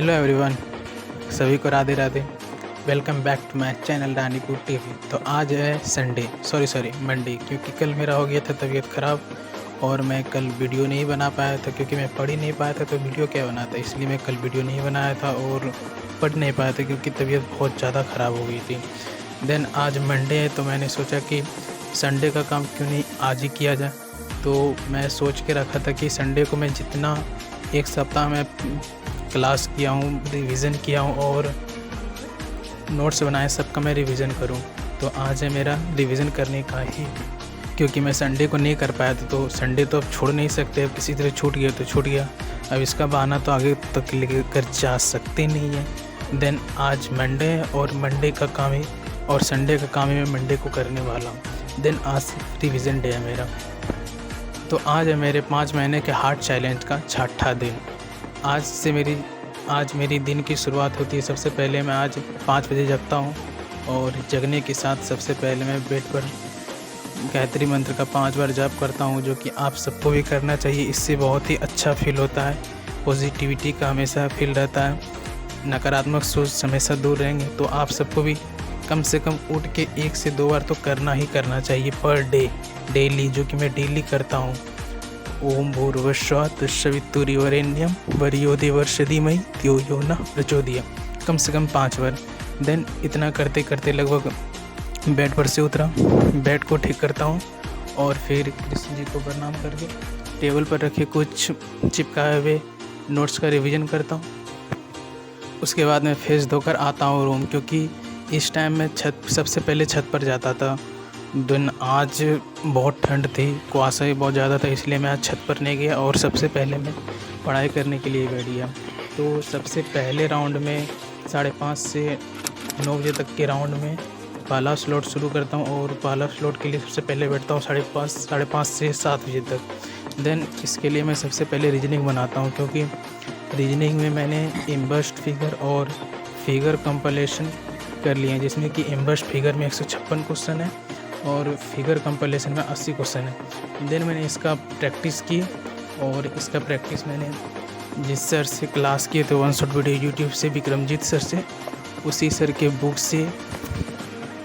Hello everyone, सभी को Radhe Radhe. Welcome back to my channel Ranipur TV. तो आज है संडे, सॉरी मंडे, क्योंकि कल मेरा हो गया था तबीयत ख़राब और मैं कल वीडियो नहीं बना पाया था क्योंकि मैं पढ़ ही नहीं पाया था। तो वीडियो क्या बनाता, इसलिए मैं कल वीडियो नहीं बनाया था और पढ़ नहीं पाया था क्योंकि तबीयत बहुत ज़्यादा ख़राब हो गई थी। देन आज मंडे है तो मैंने सोचा कि संडे का काम क्यों नहीं आज ही किया जाए। तो मैं सोच के रखा था कि संडे को मैं जितना एक सप्ताह में क्लास किया हूँ, रिवीजन किया हूँ और नोट्स बनाए, सबका मैं रिवीजन करूँ। तो आज है मेरा रिवीजन करने का ही, क्योंकि मैं संडे को नहीं कर पाया था। तो संडे तो अब छोड़ नहीं सकते, अब किसी तरह छूट गया तो छूट गया, अब इसका बहाना तो आगे तक लेकर जा सकते नहीं है। देन आज मंडे है और मंडे का काम ही और संडे का काम ही मैं मंडे को करने वाला हूँ। देन आज रिवीजन डे है मेरा। तो आज है मेरे 5 महीने के हार्ट चैलेंज का 6ठा दिन। आज मेरी दिन की शुरुआत होती है। सबसे पहले मैं आज 5 बजे जगता हूँ और जगने के साथ सबसे पहले मैं बेड पर गायत्री मंत्र का 5 बार जाप करता हूँ, जो कि आप सबको भी करना चाहिए। इससे बहुत ही अच्छा फील होता है, पॉजिटिविटी का हमेशा फील रहता है, नकारात्मक सोच हमेशा दूर रहेंगे। तो आप सबको भी कम से कम उठ के 1 से 2 बार तो करना ही करना चाहिए पर डे, डेली, जो कि मैं डेली करता हूँ। ओम भूर्भुवस्सुः तत्सवितुर्वरेण्यं भर्गो देवस्य धीमहि धियो यो नः प्रचोदयात्, कम से कम 5 बार। देन इतना करते करते लगभग बेड पर से उतरा, बेड को ठीक करता हूँ और फिर कृष्ण जी को प्रणाम करके टेबल पर रखे कुछ चिपकाए हुए नोट्स का रिवीजन करता हूँ। उसके बाद मैं फेस धोकर आता हूँ रूम, क्योंकि इस टाइम मैं सबसे पहले छत पर जाता था। दिन आज बहुत ठंड थी, कुहासा भी बहुत ज़्यादा था, इसलिए मैं आज छत पर नहीं गया और सबसे पहले मैं पढ़ाई करने के लिए बैठ गया। तो सबसे पहले राउंड में 5:30 से 9 बजे तक के राउंड में पहला स्लॉट शुरू करता हूँ और पहला स्लॉट के लिए सबसे पहले बैठता हूँ 5:30 से 7 बजे तक। देन इसके लिए मैं सबसे पहले रीजनिंग बनाता हूँ, क्योंकि रीजनिंग में मैंने इम्बर्स्ड फिगर और फिगर कंपलेशन कर लिए हैं, जिसमें कि इम्बर्स्ड फिगर में 156 क्वेश्चन है और फिगर कंपलेशन में 80 क्वेश्चन है। देन मैंने इसका प्रैक्टिस की और इसका प्रैक्टिस मैंने जिस सर से क्लास किए थे 1 शॉट वीडियो यूट्यूब से, विक्रमजीत सर से, उसी सर के बुक से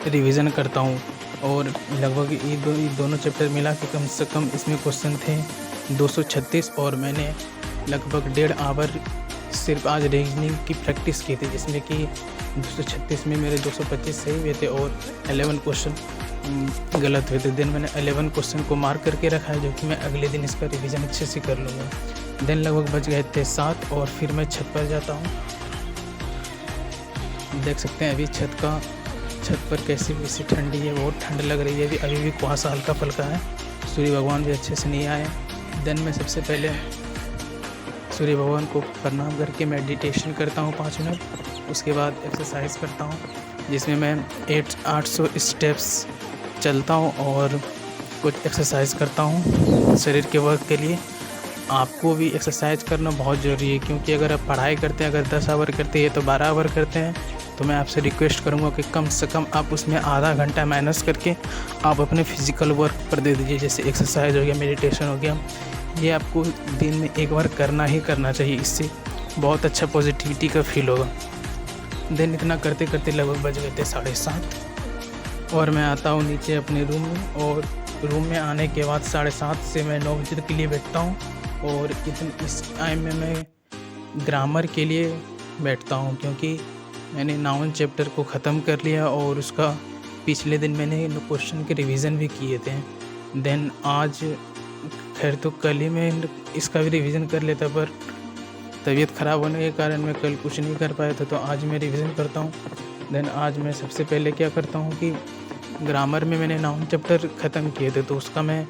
रिवीजन करता हूँ। और लगभग ये दोनों चैप्टर मिला के कम से कम इसमें क्वेश्चन थे 236 और मैंने लगभग 1.5 आवर सिर्फ आज रीजनिंग की प्रैक्टिस की थी, जिसमें कि 236 में मेरे 225 सही हुए थे और 11 क्वेश्चन गलत हुए थे। देन मैंने 11 क्वेश्चन को मार्क करके रखा है, जो कि मैं अगले दिन इसका रिवीजन अच्छे से कर लूँगा। देन लगभग बज गए थे 7 और फिर मैं छत पर जाता हूँ। देख सकते हैं अभी छत पर कैसी ठंडी है, बहुत ठंड लग रही है। अभी भी कुहासा हल्का फुल्का है, सूर्य भगवान भी अच्छे से नहीं आए। देन मैं सबसे पहले सूर्य भगवान को प्रणाम करके मेडिटेशन करता हूँ 5 मिनट। उसके बाद एक्सरसाइज करता हूँ, जिसमें मैं 800 स्टेप्स चलता हूँ और कुछ एक्सरसाइज करता हूँ शरीर के वर्क के लिए। आपको भी एक्सरसाइज करना बहुत ज़रूरी है, क्योंकि अगर आप पढ़ाई करते हैं, अगर 10 आवर करते हैं तो 12 आवर करते हैं, तो मैं आपसे रिक्वेस्ट करूँगा कि कम से कम आप उसमें आधा घंटा माइनस करके आप अपने फिज़िकल वर्क पर दे दीजिए। जैसे एक्सरसाइज हो गया, मेडिटेशन हो गया, ये आपको दिन में 1 बार करना ही करना चाहिए। इससे बहुत अच्छा पॉजिटिविटी का फील होगा। देन इतना करते करते लगभग बज गए थे 7:30 और मैं आता हूँ नीचे अपने रूम में, और रूम में आने के बाद 7:30 से मैं 9 बजे तक के लिए बैठता हूँ। और इस टाइम में मैं ग्रामर के लिए बैठता हूँ, क्योंकि मैंने नाउन चैप्टर को ख़त्म कर लिया और उसका पिछले दिन मैंने क्वेश्चन के रिवीजन भी किए थे। देन आज खैर तो कल ही मैं इसका भी रिवीजन कर लेता, पर तबीयत ख़राब होने के कारण मैं कल कुछ नहीं कर पाया था, तो आज मैं रिवीजन करता हूँ। देन आज मैं सबसे पहले क्या करता हूँ कि ग्रामर में मैंने नाउन चैप्टर ख़त्म किए थे, तो उसका मैं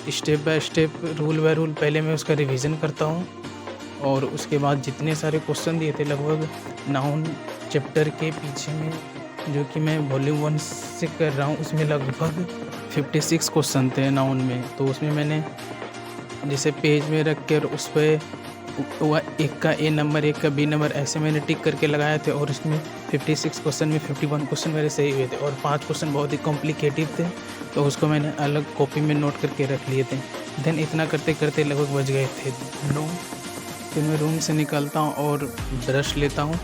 step by step, rule by rule पहले मैं उसका रिवीजन करता हूँ। और उसके बाद जितने सारे क्वेश्चन दिए थे लगभग नाउन चैप्टर के पीछे में, जो कि मैं वॉल्यूम 1 से कर रहा हूँ, उसमें लगभग 56 क्वेश्चन थे नाउन में। तो उसमें मैंने जैसे पेज में रख कर उस पर एक का ए नंबर, एक का बी नंबर, ऐसे मैंने टिक करके लगाए थे। और इसमें 56 क्वेश्चन में 51 क्वेश्चन मेरे सही हुए थे और 5 क्वेश्चन बहुत ही कॉम्प्लिकेटेड थे, तो उसको मैंने अलग कॉपी में नोट करके रख लिए थे। देन इतना करते करते लगभग बज गए थे 9 फिर मैं रूम से निकलता हूँ और ब्रश लेता हूँ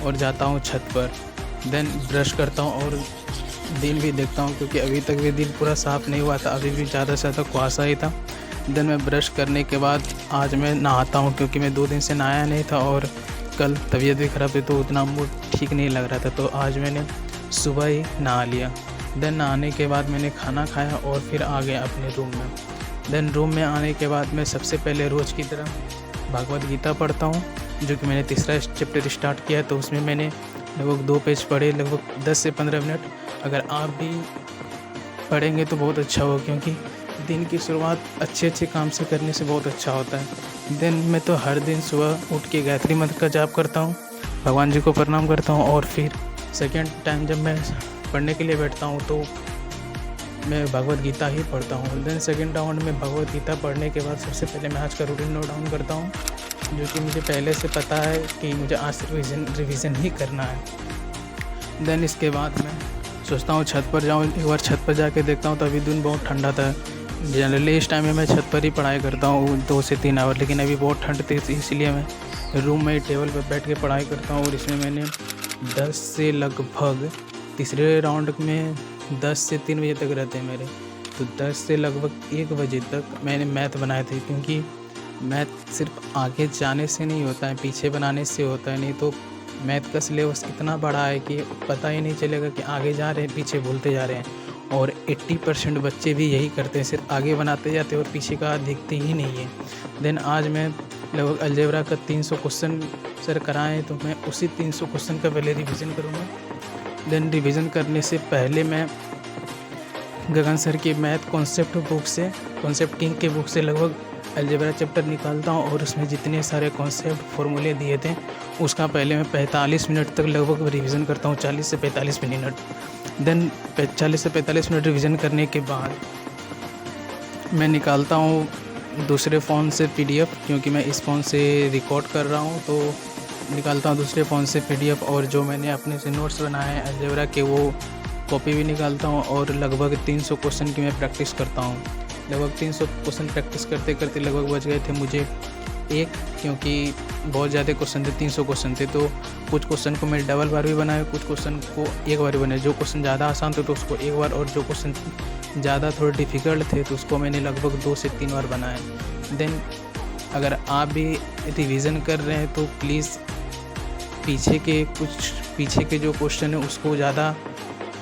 और जाता हूँ छत पर। देन ब्रश करता हूँ और दिन भी देखता हूँ, क्योंकि अभी तक भी दिन पूरा साफ़ नहीं हुआ था, अभी भी ज़्यादा से ज़्यादा कुहासा ही था। देन मैं ब्रश करने के बाद आज मैं नहाता हूँ, क्योंकि मैं 2 दिन से नहाया नहीं था और कल तबीयत भी ख़राब थी तो उतना मूड ठीक नहीं लग रहा था, तो आज मैंने सुबह ही नहा लिया। देन नहाने के बाद मैंने खाना खाया और फिर आ गया अपने रूम में। देन रूम में आने के बाद मैं सबसे पहले रोज़ की तरह भगवद गीता पढ़ता हूँ, जो कि मैंने तीसरा चैप्टर स्टार्ट किया, तो उसमें मैंने लगभग 2 पेज पढ़े, लगभग 10 से 15 मिनट। अगर आप भी पढ़ेंगे तो बहुत अच्छा होगा, क्योंकि दिन की शुरुआत अच्छे काम से करने से बहुत अच्छा होता है। देन मैं तो हर दिन सुबह उठ के गायत्री मंत्र का जाप करता हूँ, भगवान जी को प्रणाम करता हूँ, और फिर सेकेंड टाइम जब मैं पढ़ने के लिए बैठता हूँ तो मैं भगवद गीता ही पढ़ता हूँ। देन सेकेंड राउंड में भगवद गीता पढ़ने के बाद सबसे पहले मैं आज का रूटीन नोट डाउन करता हूँ, जो कि मुझे पहले से पता है कि मुझे आज रिवीजन ही करना है। देन इसके बाद मैं सोचता हूँ छत पर जाऊँ, एक बार छत पर जाके देखता हूँ तो अभी दिन बहुत ठंडा था। जनरली इस टाइम में मैं छत पर ही पढ़ाई करता हूँ 2 से 3 आवर, लेकिन अभी बहुत ठंड थी इसलिए मैं रूम में टेबल पर बैठ के पढ़ाई करता हूँ। और इसमें मैंने 10 से लगभग तीसरे राउंड में 10 से 3 बजे तक रहते हैं मेरे, तो 10 से लगभग 1 बजे तक मैंने मैथ बनाए थे, क्योंकि मैथ सिर्फ आगे जाने से नहीं होता है, पीछे बनाने से होता है। नहीं तो मैथ का सिलेबस इतना बड़ा है कि पता ही नहीं चलेगा कि आगे जा रहे हैं पीछे भूलते जा रहे हैं। और 80% बच्चे भी यही करते हैं, सिर्फ आगे बनाते जाते हैं और पीछे का दिखते ही नहीं है। देन आज मैं लगभग अलजेब्रा का 300 क्वेश्चन सर कराएँ, तो मैं उसी 300 क्वेश्चन का पहले रिवीजन करूँगा। देन रिवीजन करने से पहले मैं गगन सर की मैथ कॉन्सेप्ट किंग के बुक से लगभग अलजेब्रा चैप्टर निकालता हूँ, और उसमें जितने सारे कॉन्सेप्ट फॉर्मूले दिए थे उसका पहले मैं 45 मिनट तक लगभग रिवीजन करता हूँ, 40 से 45 मिनट। देन 40 से 45 मिनट रिवीजन करने के बाद मैं निकालता हूँ दूसरे फ़ोन से PDF, क्योंकि मैं इस फ़ोन से रिकॉर्ड कर रहा हूँ, तो निकालता हूँ दूसरे फ़ोन से PDF, और जो मैंने अपने से नोट्स बनाए हैं अलजेब्रा के वो कॉपी भी निकालता हूँ, और लगभग 300 क्वेश्चन की मैं प्रैक्टिस करता हूँ। लगभग 300 क्वेश्चन प्रैक्टिस करते करते लगभग बच गए थे मुझे 1, क्योंकि बहुत ज़्यादा क्वेश्चन थे, 300 क्वेश्चन थे, तो कुछ क्वेश्चन को मैं डबल बार भी बनाया, कुछ क्वेश्चन को एक बार भी बनाया। जो क्वेश्चन ज़्यादा आसान थे तो उसको एक बार, और जो क्वेश्चन ज़्यादा थोड़े डिफ़िकल्ट थे तो उसको मैंने लगभग 2 से 3 बार बनाया। देन अगर आप भी रिवीजन कर रहे हैं तो प्लीज़ पीछे के जो क्वेश्चन है उसको ज़्यादा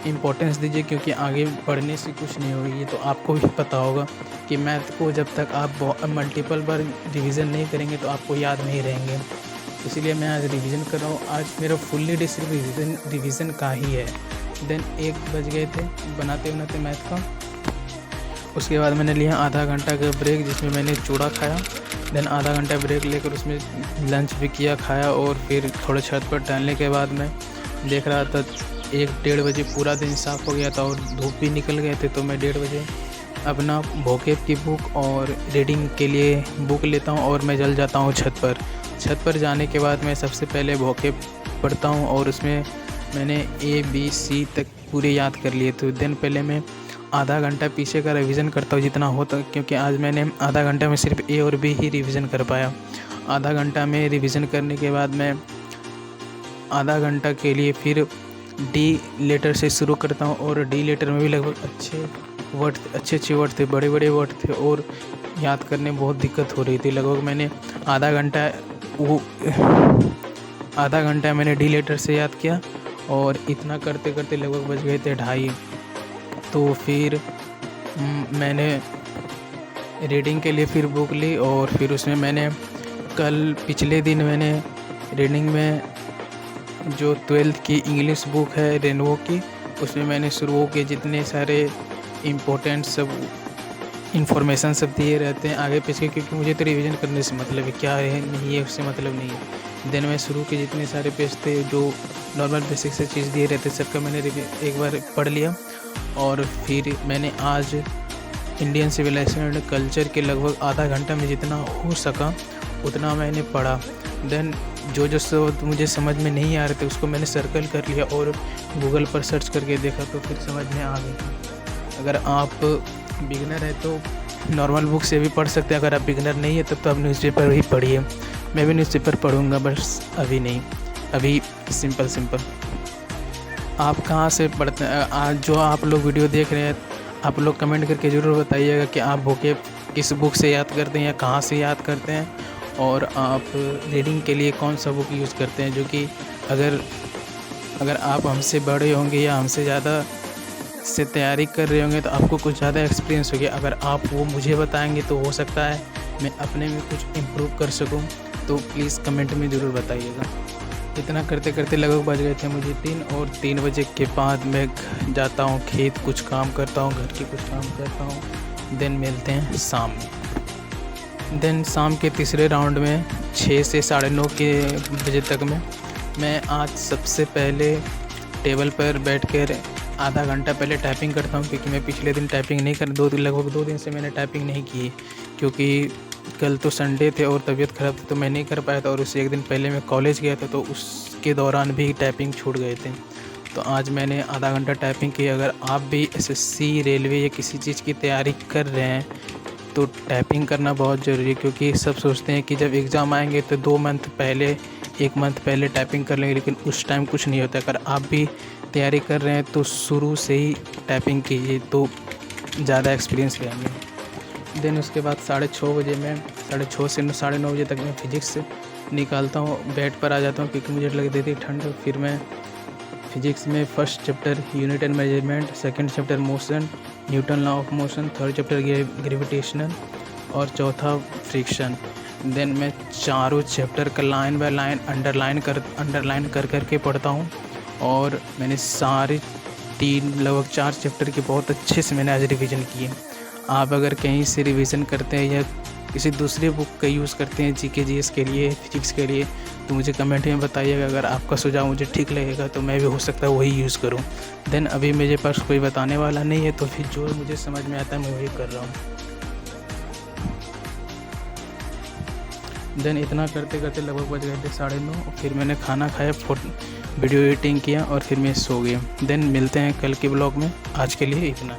इम्पोर्टेंस दीजिए, क्योंकि आगे बढ़ने से कुछ नहीं होगी। तो आपको भी पता होगा कि मैथ को जब तक आप मल्टीपल बार रिवीजन नहीं करेंगे तो आपको याद नहीं रहेंगे। इसलिए मैं आज रिवीजन कर रहा हूँ। आज मेरा फुल्ली डे सिर्फ रिवीजन का ही है। देन 1 बज गए थे बनाते मैथ का। उसके बाद मैंने लिया आधा घंटा का ब्रेक, जिसमें मैंने चूड़ा खाया। देन आधा घंटा ब्रेक लेकर उसमें लंच भी किया, खाया, और फिर थोड़ा छत पर टहलने के बाद मैं देख रहा था 1-1:30 बजे पूरा दिन साफ़ हो गया था और धूप भी निकल गए थे, तो मैं 1:30 बजे अपना भोकेब की बुक और रीडिंग के लिए बुक लेता हूँ और मैं चल जाता हूँ छत पर। छत पर जाने के बाद मैं सबसे पहले भोकेब पढ़ता हूँ, और उसमें मैंने ABC तक पूरे याद कर लिए। तो देन पहले मैं आधा घंटा पीछे का रिवीजन करता हूँ जितना होता, क्योंकि आज मैंने आधा घंटा में सिर्फ A और B ही रिवीजन कर पाया। आधा घंटा में रिवीजन करने के बाद मैं आधा घंटा के लिए फिर D लेटर से शुरू करता हूँ, और D लेटर में भी लगभग अच्छे वर्ड थे, बड़े वर्ड थे, और याद करने में बहुत दिक्कत हो रही थी। लगभग मैंने आधा घंटा मैंने D लेटर से याद किया, और इतना करते करते लगभग बज गए थे 2:30। तो फिर मैंने रीडिंग के लिए फिर बुक ली, और फिर उसमें मैंने पिछले दिन मैंने रीडिंग में जो 12th की इंग्लिश बुक है रेनवो की, उसमें मैंने शुरू के जितने सारे इम्पोर्टेंट सब इन्फॉर्मेशन सब दिए रहते हैं आगे पीछे, क्योंकि मुझे तो रिवीजन करने से मतलब है, क्या है नहीं है उससे मतलब नहीं है। देन मैं शुरू के जितने सारे पेज थे जो नॉर्मल बेसिक से चीज़ दिए रहते सबका मैंने एक बार पढ़ लिया। और फिर मैंने आज इंडियन सिविलाइजेशन एंड कल्चर के लगभग आधा घंटा में जितना हो सका उतना मैंने पढ़ा। देन जो मुझे समझ में नहीं आ रहे थे उसको मैंने सर्कल कर लिया और गूगल पर सर्च करके देखा तो फिर समझ में आ गई। अगर आप बिगनर है तो नॉर्मल बुक से भी पढ़ सकते हैं, अगर आप बिगनर नहीं है तब तो आप न्यूज़पेपर ही पढ़िए। मैं भी न्यूज़पेपर पढ़ूँगा, बस अभी नहीं, अभी सिंपल। आप कहाँ से पढ़ते हैं? आज जो आप लोग वीडियो देख रहे हैं, आप लोग कमेंट करके ज़रूर बताइएगा कि आप बुकें किस बुक से याद करते हैं या कहाँ से याद करते हैं, और आप रीडिंग के लिए कौन सा बुक यूज़ करते हैं। जो कि अगर आप हमसे बड़े होंगे या हमसे ज़्यादा से तैयारी कर रहे होंगे तो आपको कुछ ज़्यादा एक्सपीरियंस हो गया। अगर आप वो मुझे बताएंगे तो हो सकता है मैं अपने में कुछ इम्प्रूव कर सकूं, तो प्लीज़ कमेंट में ज़रूर बताइएगा। इतना करते करते लगभग बज गए थे मुझे 3, और 3 बजे के बाद मैं जाता हूँ खेत, कुछ काम करता हूँ, घर के कुछ काम करता हूँ। देन मिलते हैं शाम में। देन शाम के तीसरे राउंड में 6 से 9:30 के बजे तक में मैं आज सबसे पहले टेबल पर बैठकर आधा घंटा पहले टाइपिंग करता हूँ, क्योंकि मैं पिछले दिन टाइपिंग नहीं कर लगभग 2 दिन से मैंने टाइपिंग नहीं की, क्योंकि कल तो संडे थे और तबीयत ख़राब थी तो मैं नहीं कर पाया था, और उससे 1 दिन पहले मैं कॉलेज गया था तो उसके दौरान भी टाइपिंग छूट गए थे। तो आज मैंने आधा घंटा टाइपिंग की। अगर आप भी एसएससी, रेलवे या किसी चीज़ की तैयारी कर रहे हैं तो टाइपिंग करना बहुत ज़रूरी है, क्योंकि सब सोचते हैं कि जब एग्ज़ाम आएंगे तो 2 मंथ पहले, 1 मंथ पहले टाइपिंग कर लेंगे, लेकिन उस टाइम कुछ नहीं होता। अगर आप भी तैयारी कर रहे हैं तो शुरू से ही टाइपिंग कीजिए तो ज़्यादा एक्सपीरियंस लेंगे। देन उसके बाद 6:30 बजे में 6:30 से 9:30 बजे तक मैं फिज़िक्स निकालता हूँ, बेड पर आ जाता हूँ क्योंकि मुझे लगती थी ठंड। फिर मैं फिज़िक्स में first chapter unit and measurement, second chapter motion, Newton law of motion, third chapter gravitational और चौथा फ्रिक्शन। देन मैं चारों चैप्टर का लाइन बाय लाइन अंडरलाइन कर के पढ़ता हूँ, और मैंने सारे 3 लगभग 4 चैप्टर के बहुत अच्छे से मैंने आज रिवीजन किए। आप अगर कहीं से रिवीजन करते हैं या किसी दूसरे बुक का यूज़ करते हैं जीके जीएस के लिए, फिजिक्स के लिए, तो मुझे कमेंट में बताइएगा। अगर आपका सुझाव मुझे ठीक लगेगा तो मैं भी हो सकता है वही यूज़ करूं। देन अभी मेरे पास कोई बताने वाला नहीं है, तो फिर जो मुझे समझ में आता है मैं वही कर रहा हूँ। देन इतना करते करते लगभग बज गए थे 9:30, और फिर मैंने खाना खाया, वीडियो एडिटिंग किया और फिर मैं सो गया। देन मिलते हैं कल के ब्लॉग में। आज के लिए इतना।